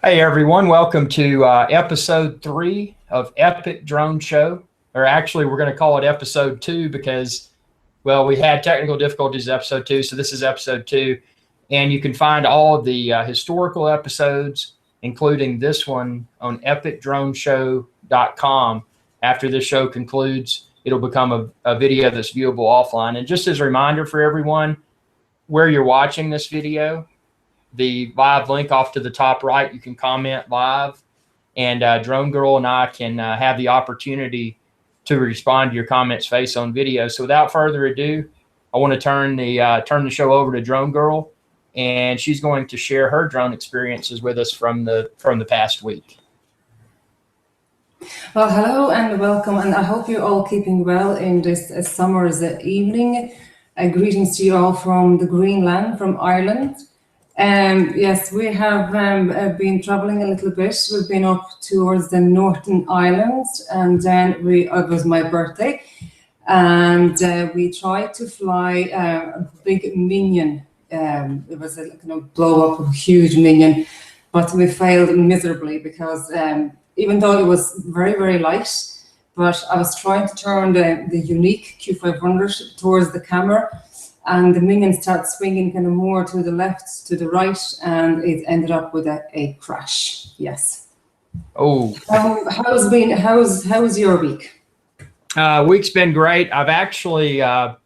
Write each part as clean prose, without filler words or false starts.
Hey everyone, welcome to episode 3 of Epic Drone Show. Or actually, we're going to call it episode 2 because, well, we had technical difficulties in episode 2, so this is episode 2. And you can find all of the historical episodes, including this one, on epicdroneshow.com. After this show concludes, it'll become a video that's viewable offline. And just as a reminder for everyone, where you're watching this video, the live link off to the top right, you can comment live, and Drone Girl and I can have the opportunity to respond to your comments face on video. So without further ado, I want to turn the show over to Drone Girl, and she's going to share her drone experiences with us from the past week. Well, hello and welcome, and I hope you're all keeping well in this summer's evening. Greetings to you all from the Greenland, from Ireland. Yes, we have been traveling a little bit. We've been up towards the Northern Islands, and then it was my birthday, and we tried to fly a big Minion. It was a kind of blow up, a huge Minion, but we failed miserably because even though it was very, very light, but I was trying to turn the Yuneec Q500 towards the camera, and the Minion started swinging kind of more to the left, to the right, and it ended up with a crash. Yes. Oh. How's your week? Week's been great. I've actually, a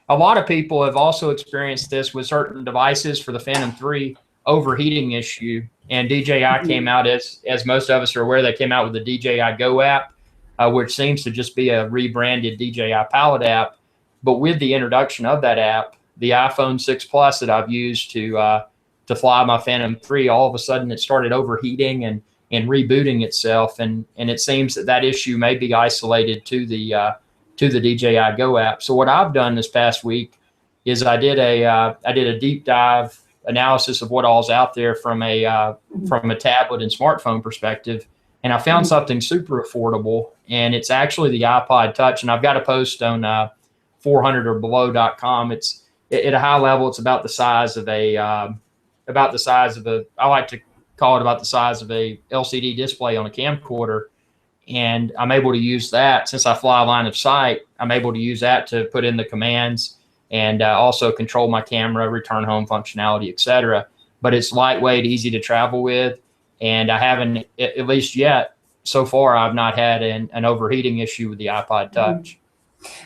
lot of people have also experienced this with certain devices for the Phantom 3 overheating issue. And DJI came out, as most of us are aware, they came out with the DJI Go app, which seems to just be a rebranded DJI Pilot app. But with the introduction of that app, the iPhone 6 Plus that I've used to fly my Phantom 3, all of a sudden it started overheating and rebooting itself, and it seems that issue may be isolated to the DJI Go app. So what I've done this past week is I did a deep dive analysis of what all's out there from a tablet and smartphone perspective, and I found something super affordable, and it's actually the iPod Touch, and I've got a post on 400orbelow.com. It's at a high level, it's about the size of I like to call it about the size of a LCD display on a camcorder. And I'm able to use that, since I fly line of sight, I'm able to use that to put in the commands and also control my camera, return home functionality, etc. But it's lightweight, easy to travel with, and I haven't, at least yet, so far, I've not had an overheating issue with the iPod Touch.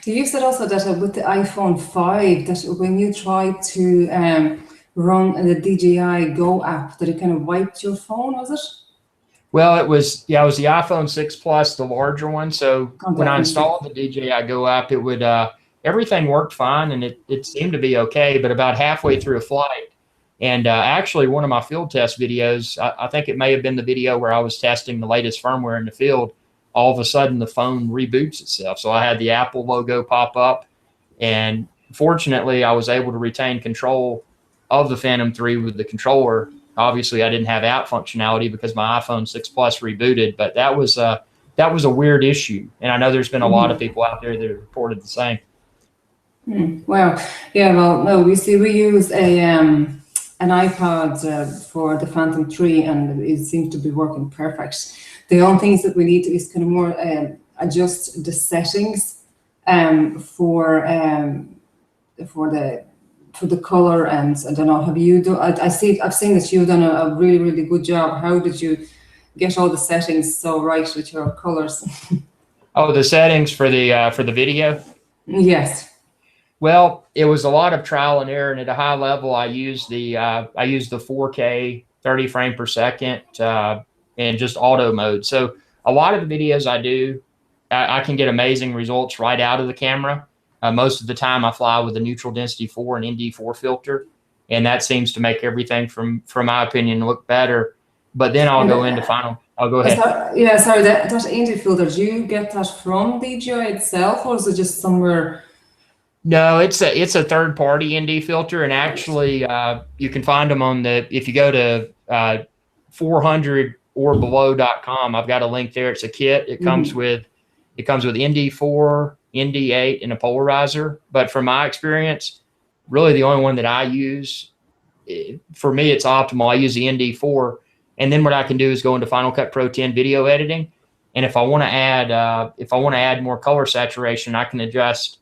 You said also that with the iPhone 5, that when you tried to run the DJI Go app, that it kind of wiped your phone, was it? Well, it was the iPhone 6 Plus, the larger one. So when I installed the DJI Go app, it would everything worked fine, and it seemed to be okay. But about halfway through a flight, and actually one of my field test videos, I think it may have been the video where I was testing the latest firmware in the field, all of a sudden the phone reboots itself. So I had the Apple logo pop up, and fortunately I was able to retain control of the Phantom 3 with the controller. Obviously I didn't have app functionality because my iPhone 6 Plus rebooted, but that was a weird issue. And I know there's been a lot of people out there that have reported the same. Well, yeah, well, no, we use an iPod for the Phantom 3, and it seems to be working perfect. The only things that we need is kind of more adjust the settings for the color, and I don't know. Have you do? I've seen that you've done a really, really good job. How did you get all the settings so right with your colors? Oh, the settings for the video? Yes. Well, it was a lot of trial and error, and at a high level, I used the 4K 30 frame per second and just auto mode. So a lot of the videos I do, I can get amazing results right out of the camera. Most of the time, I fly with a neutral density 4 and ND4 filter, and that seems to make everything, from my opinion, look better. But then I'll go into final. I'll go ahead. That ND filter, do you get that from DJI itself, or is it just somewhere? No, it's a third-party ND filter, and actually, you can find them on if you go to 400orbelow.com. I've got a link there. It's a kit. It comes with ND4, ND8, and a polarizer. But from my experience, really the only one that I use, for me, it's optimal. I use the ND4 And then what I can do is go into Final Cut Pro 10 video editing. And if I want to add more color saturation, I can adjust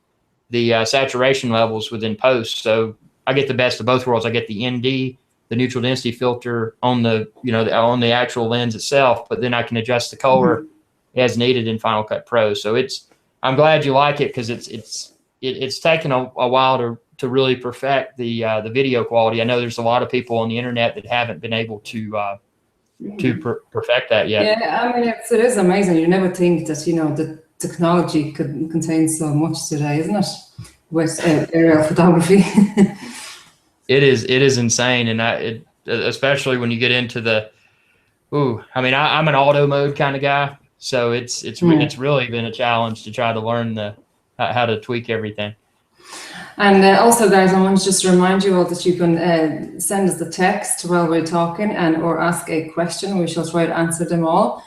the saturation levels within post. So I get the best of both worlds. I get the ND, the neutral density filter on the, on the actual lens itself, but then I can adjust the color as needed in Final Cut Pro. So I'm glad you like it, because it's taken a while to really perfect the video quality. I know there's a lot of people on the internet that haven't been able to perfect that yet. Yeah, I mean, it is amazing. You never think that, the technology could contain so much today, isn't it? With aerial photography. It is insane. And especially when you get into I'm an auto mode kind of guy. So it's really been a challenge to try to learn how to tweak everything. And also, guys, I want to just remind you all that you can send us the text while we're talking or ask a question. We shall try to answer them all.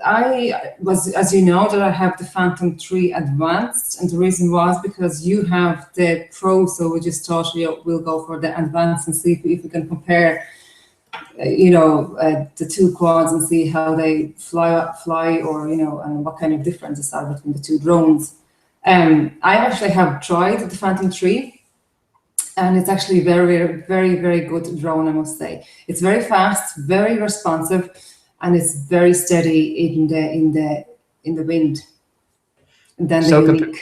As you know, that I have the Phantom 3 Advanced, and the reason was because you have the Pro, so we just thought we'll go for the Advanced and see if we can compare, the two quads and see how they fly, or and what kind of differences are between the two drones. I actually have tried the Phantom 3, and it's actually very, very, very good drone, I must say. It's very fast, very responsive, and it's very steady in the wind. And then the Yuneec.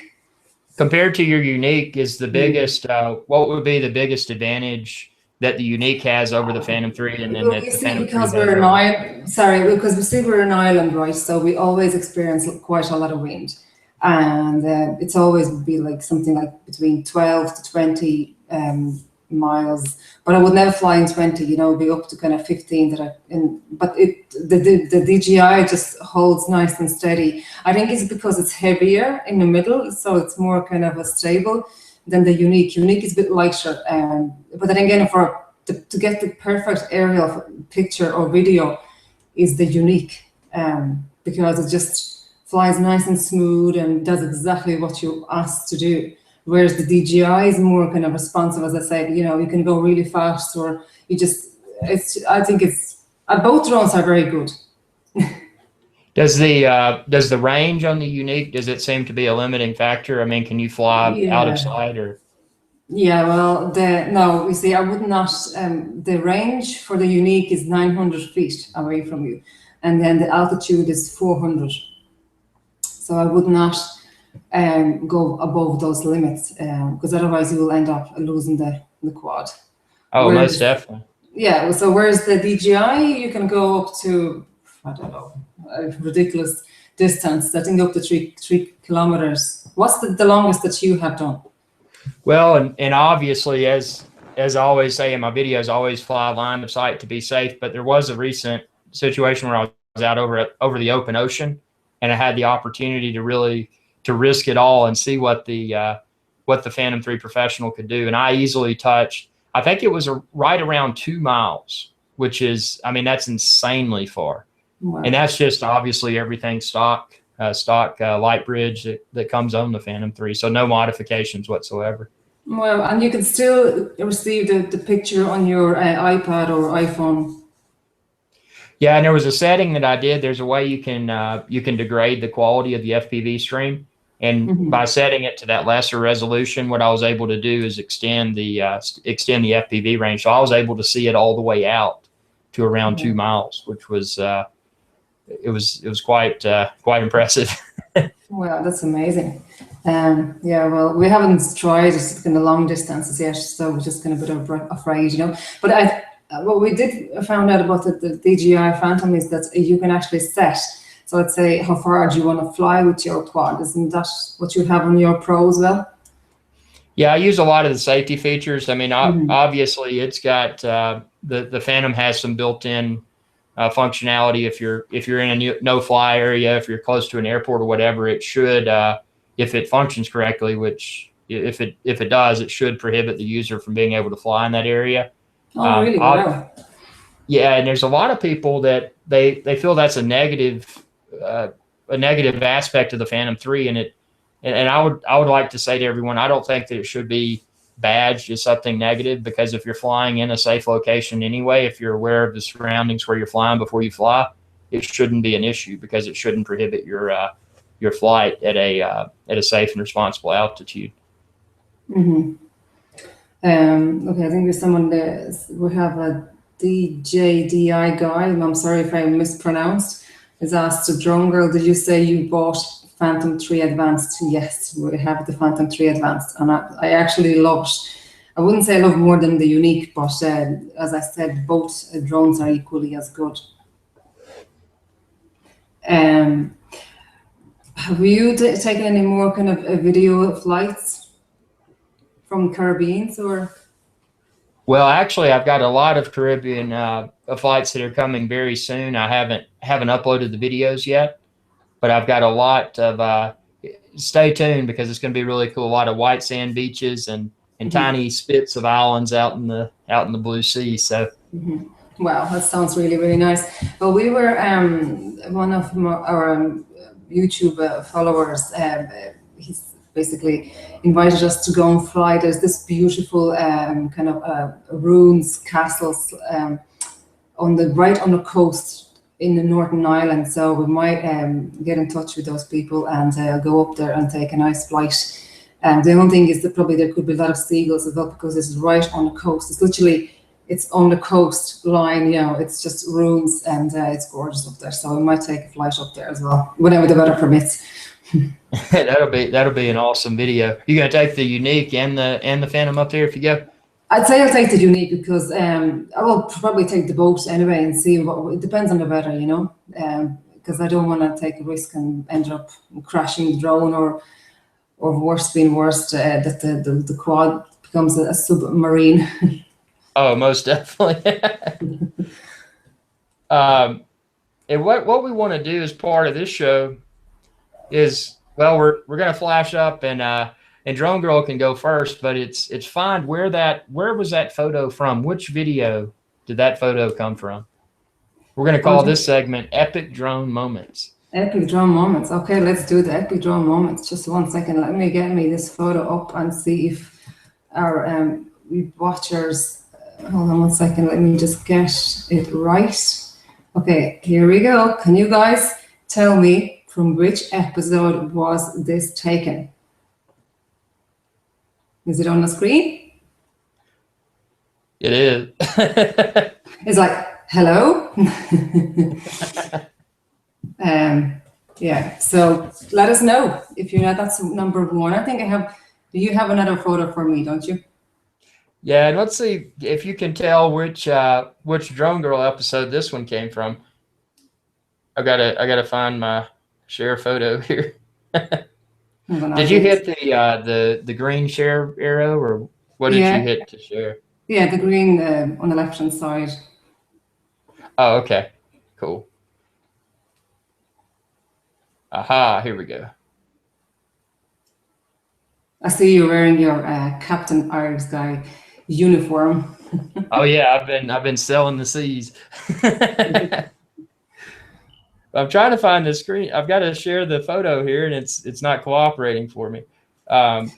Compared to your Yuneec, is the biggest what would be the biggest advantage that the Yuneec has over the Phantom 3, and then the Phantom 3 because we're an island. Sorry, because we're an island, right? So we always experience quite a lot of wind. And it's always be like something like between 12 to 20 miles, but I would never fly in 20, be up to kind of 15 but the DJI just holds nice and steady. I think it's because it's heavier in the middle, so it's more kind of a stable than the Yuneec. Yuneec is a bit lighter, but then again, to get the perfect aerial picture or video is the Yuneec, because it just flies nice and smooth and does exactly what you asked to do. Whereas the DJI is more kind of responsive, as I said, you can go really fast, or I think both drones are very good. Does the range on the Yuneec, does it seem to be a limiting factor? I mean, can you fly out of sight, or? Yeah, well, no, you see, I would not, the range for the Yuneec is 900 feet away from you. And then the altitude is 400. So I would not go above those limits, because otherwise you will end up losing the quad. Oh, most definitely. Yeah, so whereas the DJI, you can go up to, I don't know, a ridiculous distance. I think up to 3 kilometers. What's the longest that you have done? Well, and obviously, as I always say in my videos, always fly line of sight to be safe. But there was a recent situation where I was out over the open ocean, and I had the opportunity to risk it all and see what the Phantom 3 Professional could do. And I easily touched, I think it was right around 2 miles, which is, that's insanely far. Wow. And that's just obviously everything stock light bridge that comes on the Phantom 3. So no modifications whatsoever. Well, and you can still receive the picture on your iPad or iPhone. Yeah, and there was a setting that I did. There's a way you can degrade the quality of the FPV stream, and by setting it to that lesser resolution, what I was able to do is extend the FPV range. So I was able to see it all the way out to around 2 miles, which was it was quite impressive. Wow, that's amazing. Yeah, well, we haven't tried it in the long distances yet, so we're just kind of a bit afraid, But what we did found out about the DJI Phantom is that you can actually set. So let's say, how far do you want to fly with your quad? Isn't that what you have on your Pro as well? Yeah, I use a lot of the safety features. Obviously, it's got the Phantom has some built-in functionality. If you're in a no-fly area, if you're close to an airport or whatever, it should, if it functions correctly, which if it does, it should prohibit the user from being able to fly in that area. Oh, really? Wow. Yeah, and there's a lot of people that they feel that's a negative aspect of the Phantom 3, and I would like to say to everyone, I don't think that it should be badged as something negative, because if you're flying in a safe location anyway, if you're aware of the surroundings where you're flying before you fly, it shouldn't be an issue, because it shouldn't prohibit your flight at a safe and responsible altitude. Mm-hmm. Okay, I think there's someone there. We have a DJDI guy. I'm sorry if I mispronounced. Is asked to Drone Girl, did you say you bought Phantom 3 Advanced? Yes, we have the Phantom 3 Advanced, and I actually loved. I wouldn't say I love more than the Yuneec, but as I said, both drones are equally as good. Have you taken any more kind of video flights from Caribbeans or? Well, actually, I've got a lot of Caribbean flights that are coming very soon. I haven't uploaded the videos yet, but I've got a lot of. Stay tuned, because it's going to be really cool. A lot of white sand beaches and tiny spits of islands out in the blue sea. So. Wow, that sounds really, really nice. Well, we were one of our YouTube followers. He's basically invited us to go and fly. There's this beautiful kind of ruins, castles right on the coast in the Northern Ireland. So we might get in touch with those people and go up there and take a nice flight. The only thing is that probably there could be a lot of seagulls as well, because it's right on the coast. It's literally. It's on the coastline, it's just ruins, and it's gorgeous up there. So we might take a flight up there as well, whenever the weather permits. That'll be an awesome video. You gonna take the Yuneec and the Phantom up there if you go? I'd say I'll take the Yuneec, because I will probably take the boat anyway and see it depends on the weather, because I don't want to take a risk and end up crashing the drone or worse being worse, that the quad becomes a submarine. Oh, most definitely. And what we want to do as part of this show is, well, we're going to flash up, and Drone Girl can go first, but it's find where was that photo from? Which video did that photo come from? We're going to call this segment Epic Drone Moments. Epic Drone Moments. Okay, let's do the Epic Drone Moments. Just 1 second. Let me get this photo up and see if our watchers. Hold on 1 second. Let me just get it right. Okay, here we go. Can you guys tell me from which episode was this taken? Is it on the screen? It is. It's like, hello? Yeah, so let us know if you know that's number one. I think you have another photo for me, don't you? Yeah, and let's see if you can tell which Drone Girl episode this one came from. I gotta find my share photo here. Did you hit the green share arrow, or what did you hit to share? Yeah, the green on the left hand side. Oh, okay, cool. Aha, here we go. I see you wearing your Captain IrixGuy uniform. Oh yeah, I've been selling the seas. I'm trying to find the screen. I've got to share the photo here, and it's not cooperating for me. I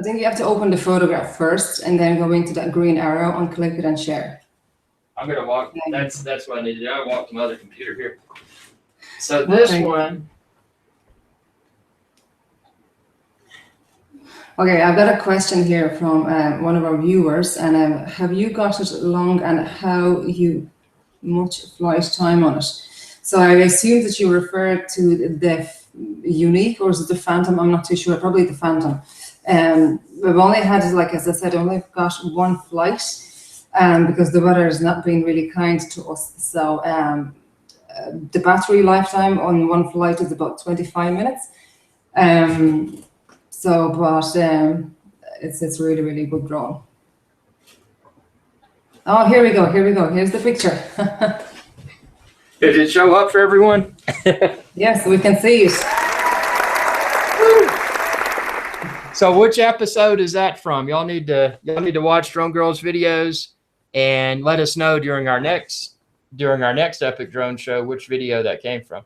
think you have to open the photograph first, and then go into that green arrow and click it and share. I'm gonna walk. That's what I need to do. I walked to my other computer here. So this one. Okay, I've got a question here from one of our viewers, and have you got it long, and how much flight time on it? So I assume that you refer to the Yuneec, or is it the Phantom? I'm not too sure. Probably the Phantom. We've only had, like as I said, only got one flight, because the weather has not been really kind to us. So the battery lifetime on one flight is about 25 minutes. So, but it's really, really good drone. Oh, here we go. Here's the picture. Did it show up for everyone? Yes, we can see it. So which episode is that from? Y'all need to watch Drone Girl's videos and let us know during our next Epic Drone show which video that came from.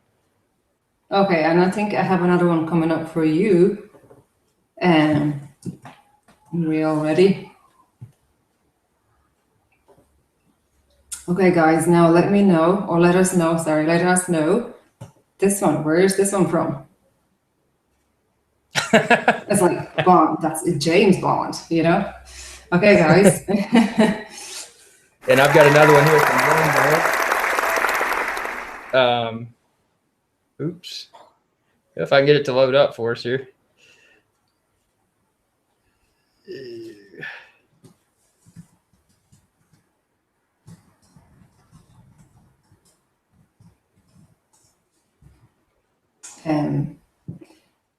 Okay, and I think I have another one coming up for you. Are we all ready? Okay, guys, now let me know, or let us know, sorry, let us know. This one, where is this one from? It's like Bond, that's James Bond, you know? Okay, guys. And I've got another one here from Bloomberg. Oops. If I can get it to load up for us here.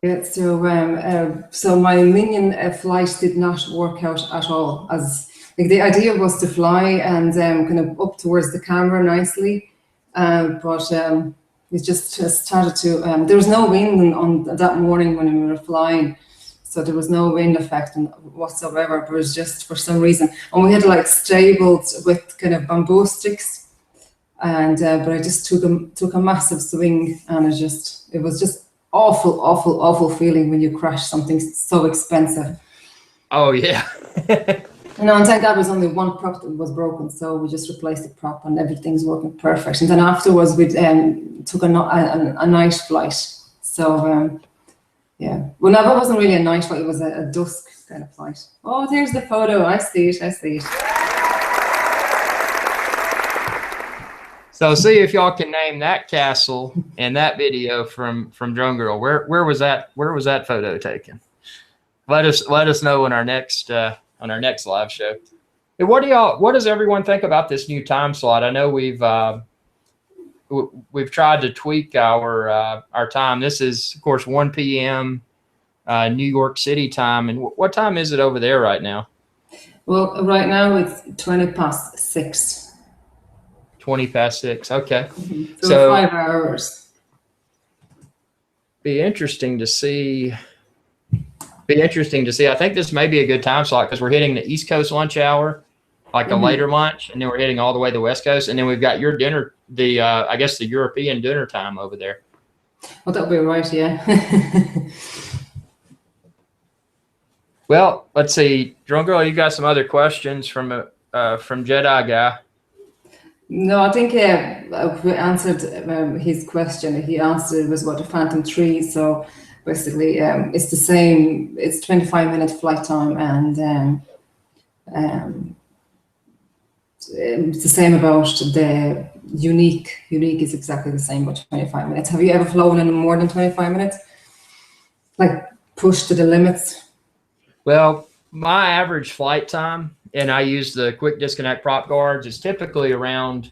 Yeah, so my Minion flight did not work out at all. As like the idea was to fly and kind of up towards the camera nicely, but it just started to. There was no wind on that morning when we were flying, so there was no wind effect whatsoever. But it was just for some reason, and we had like stabled with kind of bamboo sticks, and but I just took a massive swing, and it was just awful feeling when you crash something so expensive. Oh yeah. No, and thank God there was only one prop that was broken, so we just replaced the prop and everything's working perfect. And then afterwards we took a night flight. So yeah, well, no, that wasn't really a night flight, it was a dusk kind of flight. Oh, there's the photo, I see it. So see if y'all can name that castle in that video from Drone Girl. Where was that photo taken? Let us know on our next live show. And what does everyone think about this new time slot? I know we've tried to tweak our time. This is of course 1 p.m. New York City time. And what time is it over there right now? Well, right now it's 6:20. 6:20. Okay. So 5 hours. Be interesting to see. I think this may be a good time slot because we're hitting the East Coast lunch hour, like a later lunch, and then we're hitting all the way to the West Coast, and then we've got your dinner, I guess the European dinner time over there. Well, that'll be right, yeah. Well, let's see, Drone Girl, you got some other questions from Jedi Guy. No, I think we answered his question. He answered it was about the Phantom 3. So basically, it's the same. It's 25-minute flight time, and it's the same about the Yuneec. Yuneec is exactly the same, about 25 minutes. Have you ever flown in more than 25 minutes? Like pushed to the limits? Well, my average flight time, and I use the quick disconnect prop guards, is typically around,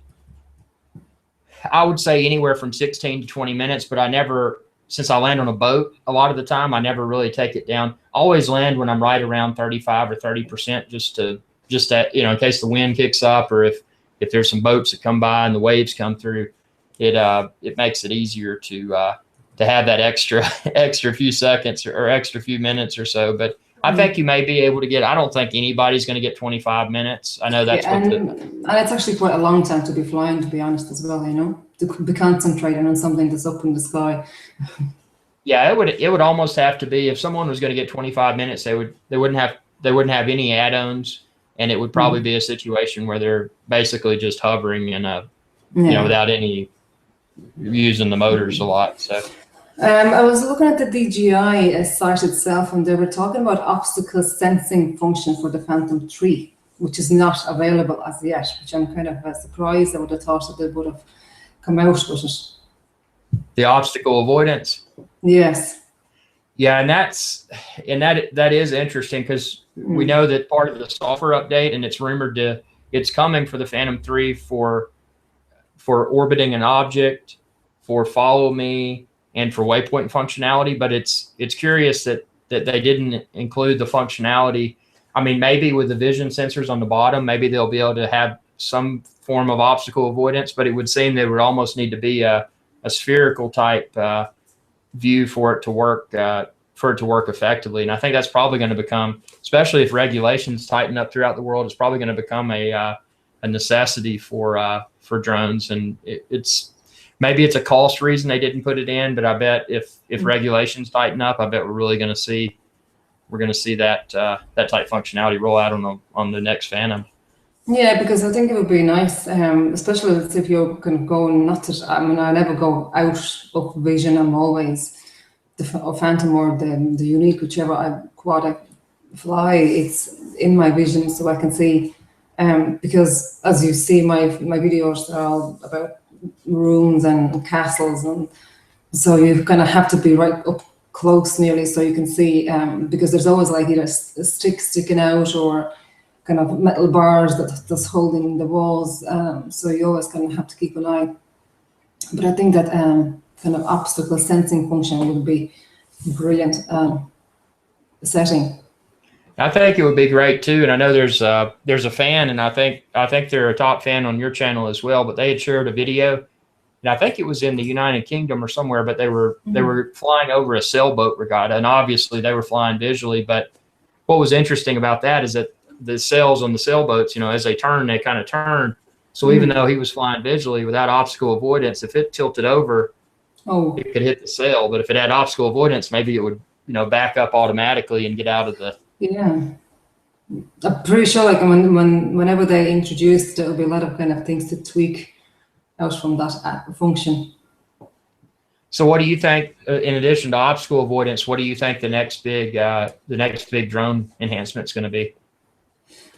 I would say anywhere from 16 to 20 minutes, but I never, since I land on a boat a lot of the time, I never really take it down. I always land when I'm right around 35 or 30%, just that, in case the wind kicks up, or if there's some boats that come by and the waves come through, it makes it easier to have that extra few seconds or extra few minutes or so. But I think you may be able to get, I don't think anybody's going to get 25 minutes. I know that's and it's actually quite a long time to be flying, to be honest, as well, to be concentrating on something that's up in the sky. Yeah, it would almost have to be, if someone was going to get 25 minutes, they wouldn't have any add-ons, and it would probably be a situation where they're basically just hovering and without any using the motors a lot. So I was looking at the DJI site itself, and they were talking about obstacle sensing function for the Phantom 3, which is not available as yet, which I'm kind of surprised. I would have thought that they would have come out with it. The obstacle avoidance. Yes. Yeah, and that is interesting because we know that part of the software update, and it's rumored it's coming for the Phantom 3 for orbiting an object, for follow me, and for waypoint functionality. But it's curious that they didn't include the functionality. I mean, maybe with the vision sensors on the bottom, maybe they'll be able to have some form of obstacle avoidance, but it would seem there would almost need to be a spherical type view for it to work effectively. And I think that's probably going to become, especially if regulations tighten up throughout the world, it's probably going to become a necessity for drones. And maybe it's a cost reason they didn't put it in, but I bet if regulations tighten up, I bet we're going to see that type functionality roll out on the next Phantom. Yeah, because I think it would be nice, especially if you're kind of going, not that, I mean, I never go out of vision. I'm always the Phantom or the Unique, whichever quad I fly, it's in my vision so I can see. Because as you see, my videos are all about rooms and castles, and so you kind of have to be right up close nearly so you can see, because there's always like either a stick sticking out or kind of metal bars that's holding the walls. So you always kind of have to keep an eye. But I think that kind of obstacle sensing function would be brilliant setting. I think it would be great too. And I know there's a fan, and I think they're a top fan on your channel as well. But they had shared a video, and I think it was in the United Kingdom or somewhere. But they were flying over a sailboat regatta, and obviously they were flying visually. But what was interesting about that is that the sails on the sailboats, as they turn, they kind of turn. So even though he was flying visually without obstacle avoidance, if it tilted over, Oh, it could hit the sail. But if it had obstacle avoidance, maybe it would, back up automatically and get out of the. yeah. I'm pretty sure like whenever they introduced, there'll be a lot of kind of things to tweak out from that function. So what do you think, in addition to obstacle avoidance, what do you think the next big drone enhancement is going to be?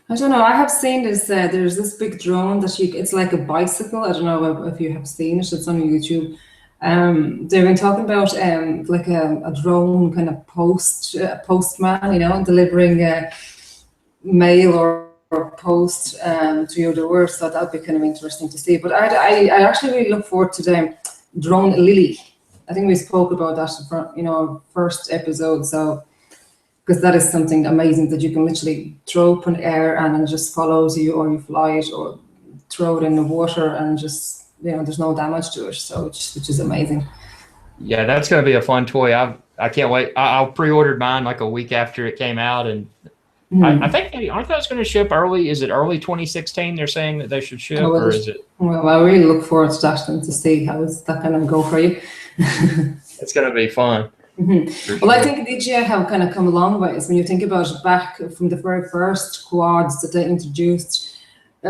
I don't know. I have seen this. There's this big drone that it's like a bicycle. I don't know if you have seen it. It's on YouTube. They've been talking about like a drone kind of postman, delivering mail or post to your door. So that'd be kind of interesting to see. But I actually really look forward to the drone Lily. I think we spoke about that for first episode. So because that is something amazing that you can literally throw up in the air and it just follows you, or you fly it, or throw it in the water and just there's no damage to it. So which is amazing. Yeah, that's going to be a fun toy. I can't wait. I pre-ordered mine like a week after it came out, and I think aren't those going to ship early? Is it early 2016? They're saying that they should ship, or is it? Well, I really look forward to that and to see how is that going to go for you. It's going to be fun. Well, Sure. I think DJI have kind of come a long ways when you think about it back from the very first quads that they introduced,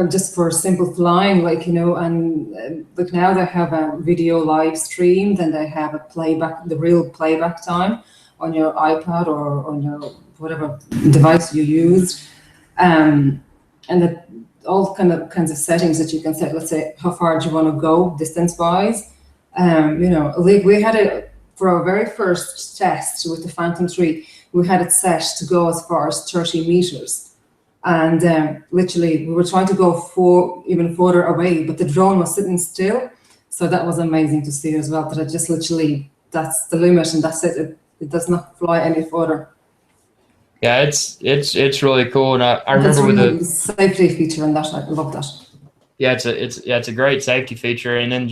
just for simple flying, and like now they have a video live stream, then they have the real playback time on your iPad or on your whatever device you use, and that all kinds of settings that you can set. Let's say how far do you want to go distance wise. Like we had it for our very first test with the Phantom 3, we had it set to go as far as 30 meters. And literally, we were trying to go even further away, but the drone was sitting still. So that was amazing to see as well, that it just literally, that's the limit and that's it. It does not fly any further. Yeah, it's really cool. And I remember with the safety feature and that, I love that. Yeah, it's a great safety feature. And then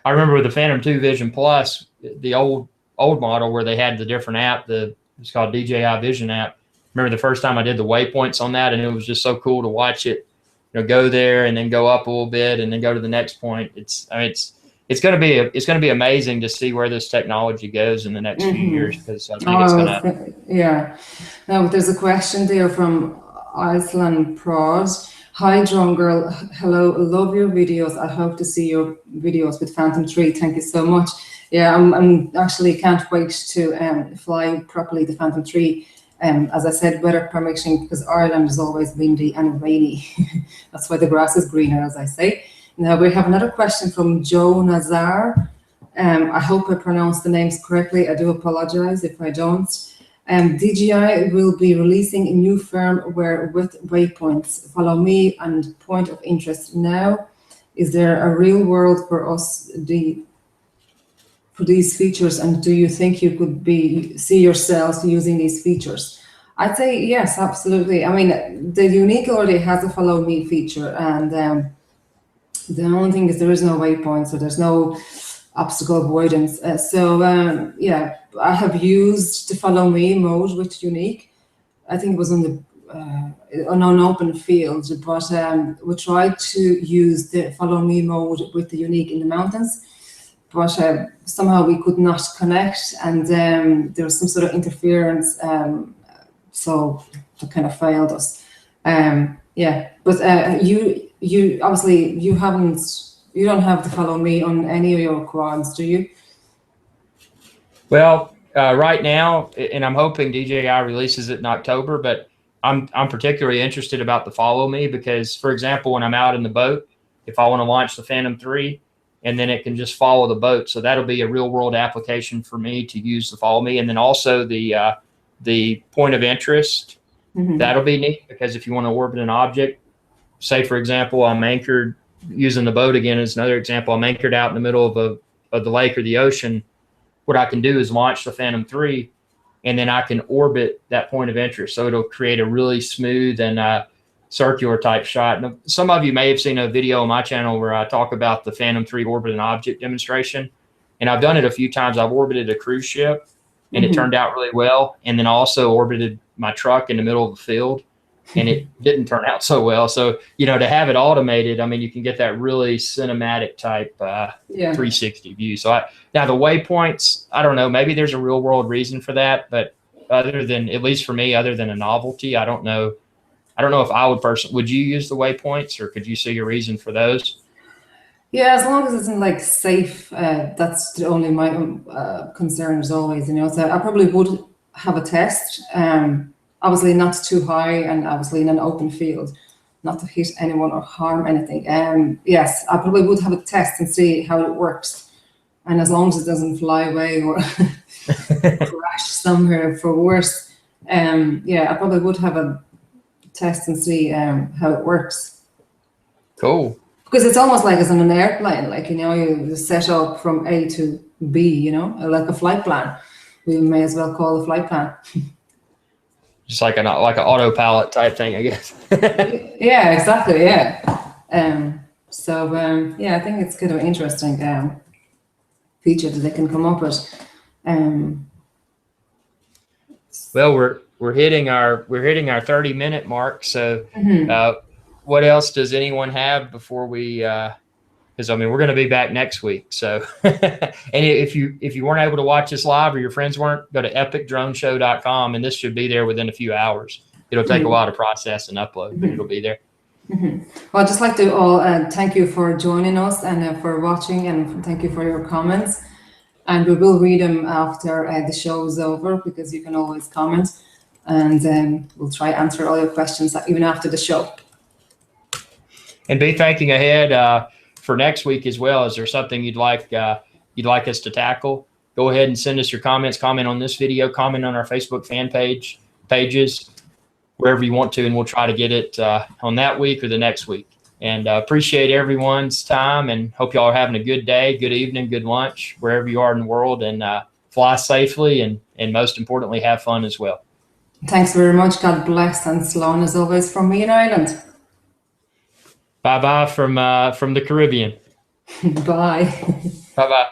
I remember with the Phantom 2 Vision Plus, the old model where they had the different app, it's called DJI Vision app. Remember the first time I did the waypoints on that, and it was just so cool to watch it, go there and then go up a little bit and then go to the next point. It's going to be amazing to see where this technology goes in the next few years, because I think it's going to. Yeah. Now there's a question there from Iceland Prod. Hi, Drone Girl. Hello, love your videos. I hope to see your videos with Phantom 3. Thank you so much. Yeah, I'm actually can't wait to fly properly the Phantom 3. As I said, weather permission, because Ireland is always windy and rainy. That's why the grass is greener, as I say. Now we have another question from Joe Nazar. I hope I pronounced the names correctly. I do apologize if I don't. DJI will be releasing a new firmware with waypoints. Follow me and point of interest now. Is there a real world for us for these features, and do you think you could see yourselves using these features? I'd say yes, absolutely. I mean, the Yuneec already has a follow me feature, and the only thing is there is no waypoint, so there's no obstacle avoidance. Yeah, I have used the follow me mode with Yuneec. I think it was on an open field, but we tried to use the follow me mode with the Yuneec in the mountains, but somehow we could not connect, and there was some sort of interference, so it kind of failed us. Yeah, but you obviously you don't have to follow me on any of your quads, do you? Well, right now, and I'm hoping DJI releases it in October, but I'm particularly interested about the follow me because, for example, when I'm out in the boat, if I want to launch the Phantom 3, and then it can just follow the boat, so that'll be a real world application for me to use the follow me, and then also the point of interest. That'll be neat because if you want to orbit an object, say for example, I'm anchored using the boat again as another example. I'm anchored out in the middle of the lake or the ocean. What I can do is launch the Phantom 3 and then I can orbit that point of interest. So it'll create a really smooth and circular type shot. Now, some of you may have seen a video on my channel where I talk about the Phantom 3 orbit an object demonstration. And I've done it a few times. I've orbited a cruise ship and it turned out really well. And then also orbited my truck in the middle of the field and it didn't turn out so well. So, you know, to have it automated, I mean, you can get that really cinematic type 360 view. So now the waypoints, I don't know, maybe there's a real world reason for that, but other than, at least for me, other than a novelty, I don't know if I would you use the waypoints or could you see a reason for those? Yeah, as long as it's in like safe, that's the only my concern as always, you know. So I probably would have a test. Obviously not too high and obviously in an open field, not to hit anyone or harm anything. Yes, I probably would have a test and see how it works. And as long as it doesn't fly away or crash somewhere for worse, yeah, I probably would have a test and see how it works. Cool. Because it's almost like it's on an airplane, like, you know, you set up from A to B, you know, like a flight plan. We may as well call a flight plan. Just like an autopilot type thing, I guess. Yeah, exactly. Yeah. So yeah, I think it's kind of an interesting feature that they can come up with. Well, we're hitting our 30-minute mark. So, what else does anyone have before we? Because I mean, we're going to be back next week. So, and if you weren't able to watch this live or your friends weren't, go to epicdroneshow.com and this should be there within a few hours. It'll take a while to process and upload, but it'll be there. Well, I'd just like to all thank you for joining us and for watching, and thank you for your comments. And we will read them after the show is over because you can always comment, and we'll try to answer all your questions even after the show. And be thinking ahead for next week as well. Is there something you'd like us to tackle? Go ahead and send us your comments. Comment on this video. Comment on our Facebook fan pages, wherever you want to, and we'll try to get it on that week or the next week. And appreciate everyone's time and hope y'all are having a good day, good evening, good lunch, wherever you are in the world, and fly safely and most importantly, have fun as well. Thanks very much. God bless, and Sloan as always from me in Ireland. Bye-bye from the Caribbean. Bye. Bye-bye.